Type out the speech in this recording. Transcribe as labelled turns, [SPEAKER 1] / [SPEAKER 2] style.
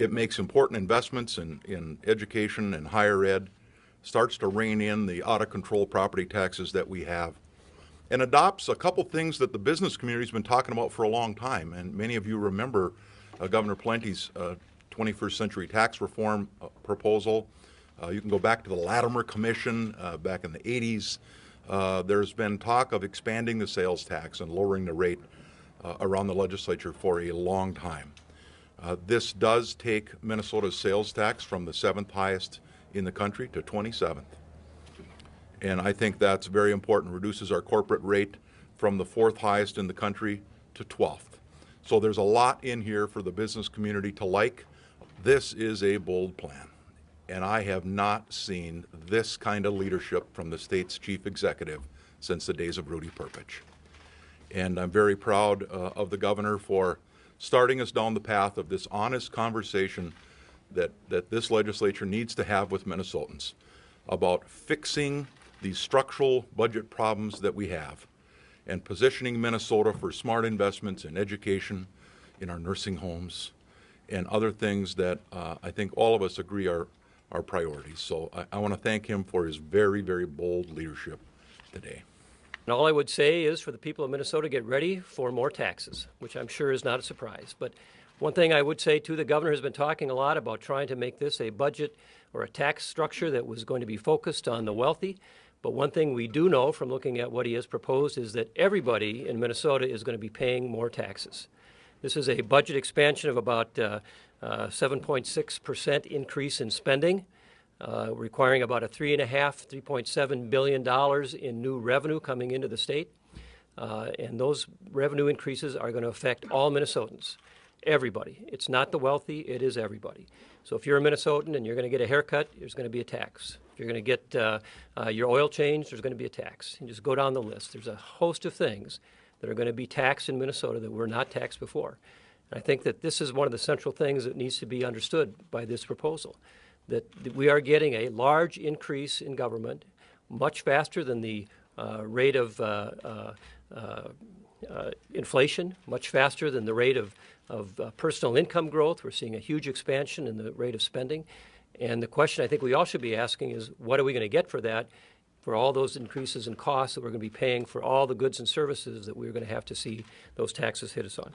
[SPEAKER 1] It makes important investments in education and higher ed, starts to rein in the out-of-control property taxes that we have, and adopts a couple things that the business community has been talking about for a long time. And many of you remember Governor Plenty's 21st century tax reform proposal. You can go back to the Latimer Commission back in the 80s. There's been talk of expanding the sales tax and lowering the rate around the legislature for a long time. This does take Minnesota's sales tax from the 7th highest in the country to 27th. And I think that's very important. Reduces our corporate rate from the 4th highest in the country to 12th. So there's a lot in here for the business community to like. This is a bold plan. And I have not seen this kind of leadership from the state's chief executive since the days of Rudy Perpich. And I'm very proud of the governor for starting us down the path of this honest conversation that this legislature needs to have with Minnesotans about fixing these structural budget problems that we have and positioning Minnesota for smart investments in education, in our nursing homes, and other things that I think all of us agree are priorities. So I want to thank him for his very, very bold leadership today.
[SPEAKER 2] And all I would say is for the people of Minnesota, get ready for more taxes, which I'm sure is not a surprise. But one thing I would say, too, the governor has been talking a lot about trying to make this a budget or a tax structure that was going to be focused on the wealthy. But one thing we do know from looking at what he has proposed is that everybody in Minnesota is going to be paying more taxes. This is a budget expansion of about 7.6% increase in spending, requiring about a $3.7 billion in new revenue coming into the state. And those revenue increases are going to affect all Minnesotans, everybody. It's not the wealthy, it is everybody. So if you're a Minnesotan and you're going to get a haircut, there's going to be a tax. If you're going to get your oil changed, there's going to be a tax. You just go down the list. There's a host of things that are going to be taxed in Minnesota that were not taxed before. And I think that this is one of the central things that needs to be understood by this proposal, that we are getting a large increase in government, much faster than the rate of inflation, much faster than the rate of personal income growth. We're seeing a huge expansion in the rate of spending. And the question I think we all should be asking is, what are we going to get for that, for all those increases in costs that we're going to be paying for all the goods and services that we're going to have to see those taxes hit us on?